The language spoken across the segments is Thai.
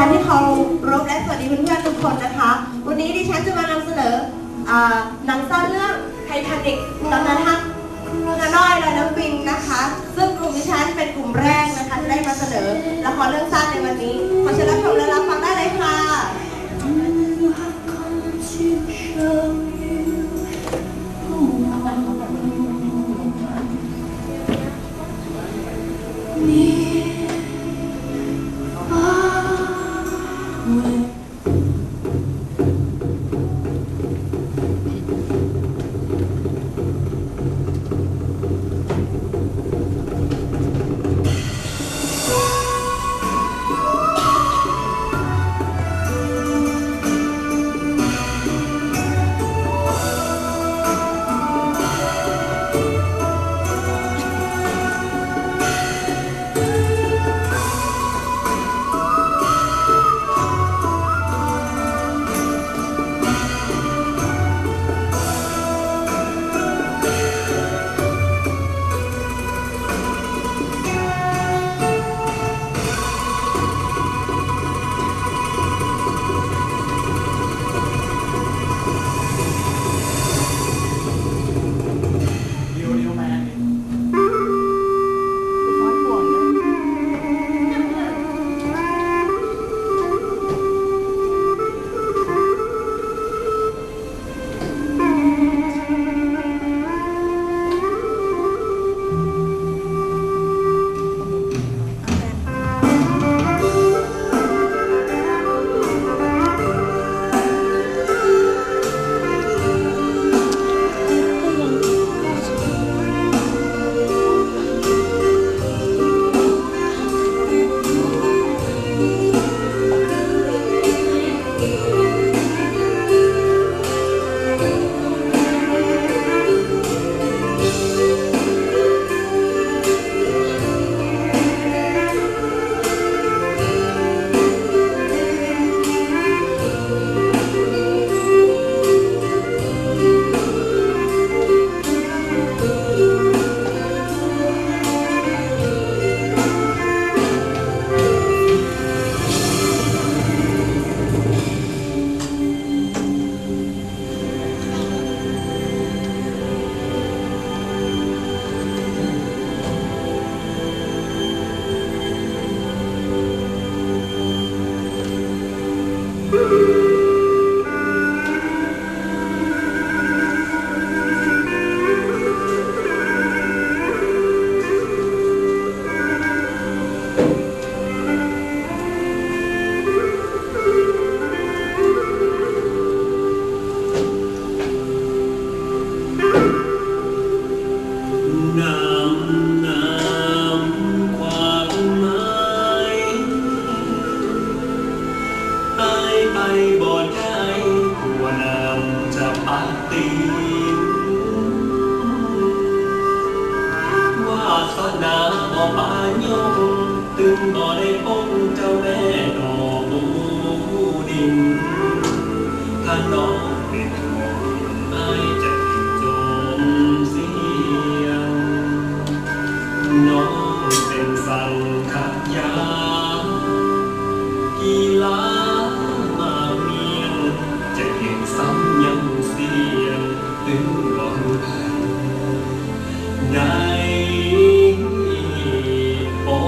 ารย์ที่เคารพและสวัสดีเพื่อนๆทุกคนนะคะวันนี้ดิฉันจะมานำเสนอหนังสั้นเรื่องไททานิคตำนานฮักนาน้อยและน้ำปิงนะคะซึ่งกลุ่มดิฉันเป็นกลุ่มแรกนะคะที่ได้มาเสนอละครเรื่องสั้นในวันนี้ขอเชิญรับชมและรับฟังได้เลยค่ะตึงบ่ได้พบเจ้าแม่ดอกบูดินถ้าน้องเป็นห่วงอายจะจมเสียงน้องเป็นสังขยากีฬามากเมียงจะเห็นซ้ำยังเสียงตึงบ่ทันได้โอ้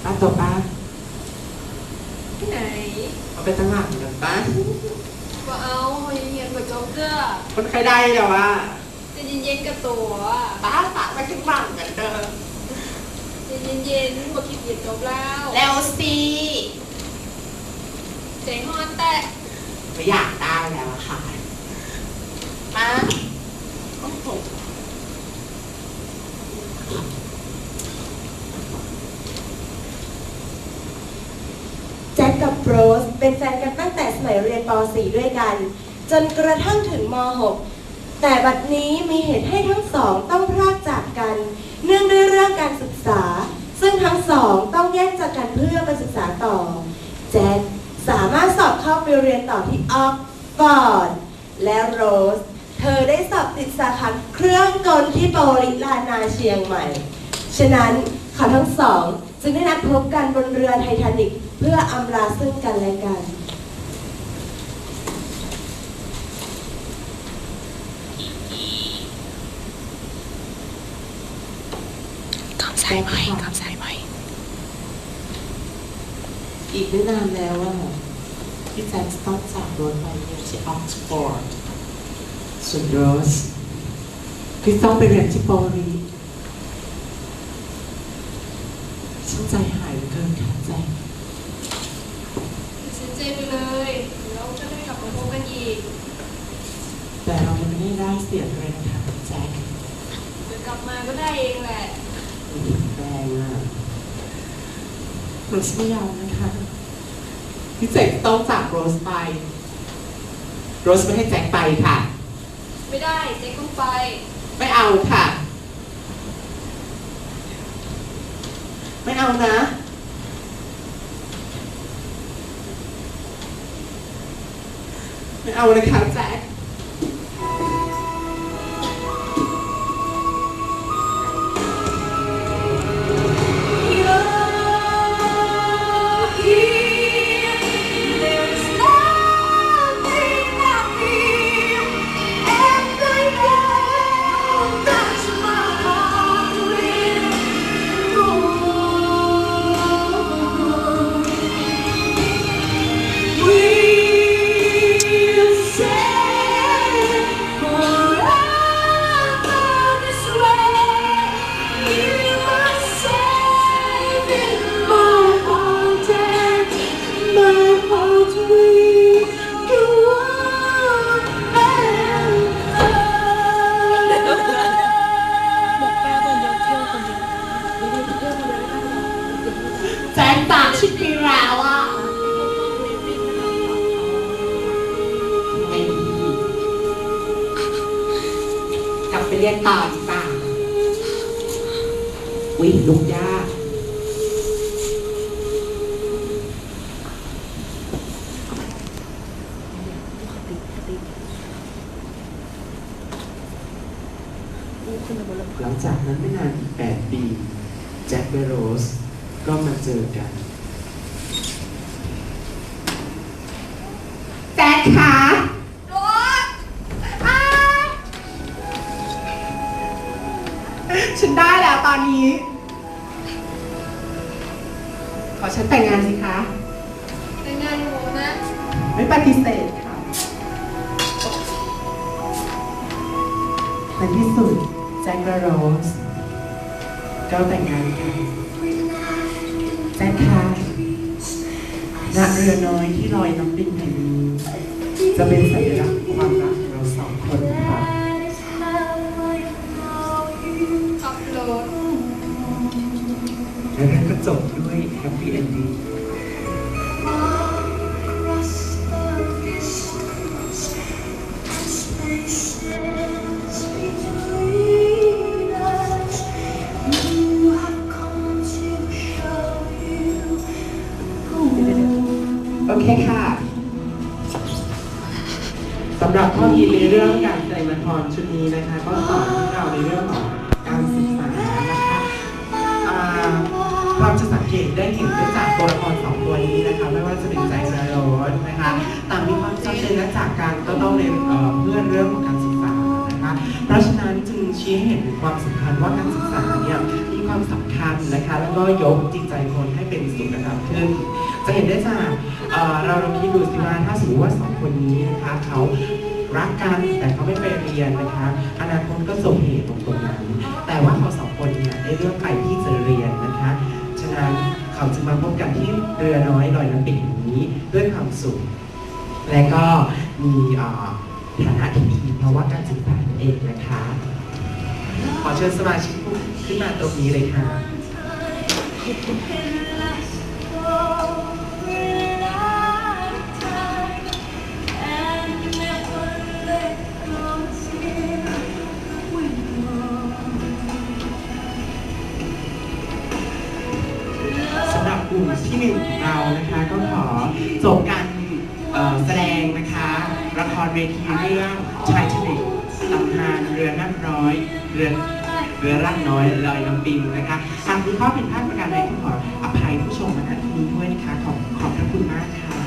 ป้าตบป้า ที่ไหน เอาไปตั้งหลังกันป้า ก็เอาเขาเย็นๆกับโจ๊กเกอร์ คนใครได้เดี๋ยวว่า จะเย็นๆกับตัว ป้าตาไปข้างหลังกันเด้อ จะเย็นๆบอกคิดเย็นจบแล้ว แล้วสิ ใจฮอนแต่ ไม่อยากได้แล้วอะค่ะป้าโอ้โห แจ็คกับโรสเป็นแฟนกันตั้งแต่สมัยเรียนป .4 ด้วยกัน จนกระทั่งถึงม .6 แต่บัดนี้มีเหตุให้ทั้งสองต้องพรากจากกัน เนื่องด้วยเรื่องการศึกษา ซึ่งทั้งสองต้องแยกจากกันเพื่อไปศึกษาต่อ แจ็คสามารถสอบเข้าไปเรียนต่อที่ออกซฟอร์ดและโรสเธอได้สอบติดสาขาเครื่องกลที่โปริลานาเชียงใหม่ ฉะนั้นเขาทั้งสองจึงได้นัดพบกันบนเรือไททานิกเพื่ออำลาซึ่งกันและกัน คำสายไหมคำสายไหม อีกไม่นานแล้วว่าพี่แจ็คต้องจากรถไปเรียนที่ออกซฟอร์ดส่วนโรสพี่ต้องไปเรียนที่โปรีฉันใจหายเหลือเกินค่ะแจ็ค เสียใจไปเลยแล้วจะได้กลับมาพบกันอีก แต่เรายังไม่ได้เสียเลยนะคะแจ็ค เดี๋ยวกลับมาก็ได้เองแหละ แรงอ่ะโรสไม่ยอมนะคะพี่แจ็คต้องจากโรสไปโรสไม่ให้แจ็คไปค่ะ ไม่ได้เจ๊ต้องไป ไม่เอาค่ะ ไม่เอานะ ไม่เอาเลยค่ะแจ็ค แจ็คตามชิปปี้แล้วอ่ะไอ้กลับไปเรียนต่อดีกว่าวิ่งลุกยากหลังจากนั้นไม่นานอีก8 ปีแจ็คและโรสก็มาเจอกันแจ็คคะโรสฉันได้แล้วตอนนี้ ขอฉันแต่งงานสิคะ แต่งงานหนูนะ ไม่ปฏิเสธค่ะในที่สุดแจ็คและโรสก็แต่งงานกันแจ็คคะณเรือน้อยที่ลอยน้ำปิงแห่งนี้จะเป็นสัญลักษณ์ความรักของเราสองคนค่ะ อัพโหลด และนั่นก็จบด้วยแฮปปี้เอนดิ้ง โอเคค่ะสำหรับข้อคิดในเรื่องการแสดงละครชุดนี้นะคะ ก็สอนให้เราในเรื่องของการศึกษานะคะเราจะสังเกตได้เห็นได้จากตัวละคร2 ตัวนี้นะคะ ไม่ว่าจะเป็นแจ็คและโรสนะคะต่างมีความจำเป็นและจากการก็ต้องเรียนเพื่อนเรื่อง ชี้ให้เห็นถึงความสำคัญว่าการศึกษาเนี่ยมีความสำคัญนะคะแล้วก็ยกจิตใจคนให้เป็นสุขนะครับขึ้นจะเห็นได้จากเราลองคิดดูสิว่าถ้าสมมติว่าสองคนนี้นะคะเขารักกันแต่เขาไม่ไปเรียนนะคะอนาคตก็สมเหตุตรงนั้นแต่ว่าเขาสองคนเนี่ยได้เลือกไปที่จะเรียนนะคะฉะนั้นเขาจึงมาพบกันที่เรือน้อยลอยน้ำปิ่งนี้ด้วยความสุขและก็มีฐานะที่ดีเพราะว่าการศึกษาเองนะคะขอเชิญสมาชิกขึ้นมาตรงนี้เลยค่ะสำหรับกลุ่มที่หนึ่งของเรานะคะก็ขอจบการแสดงนะคะละครเวทีเรื่องชายชนิดตำนานเรือนั่งร้อยเรือร่างน้อยลอยน้ำปิงนะคะหากมีข้อผิดพลาดประการใดก็ขออภัยผู้ชมณที่นี้ด้วยนะคะขอบพระคุณมากค่ะ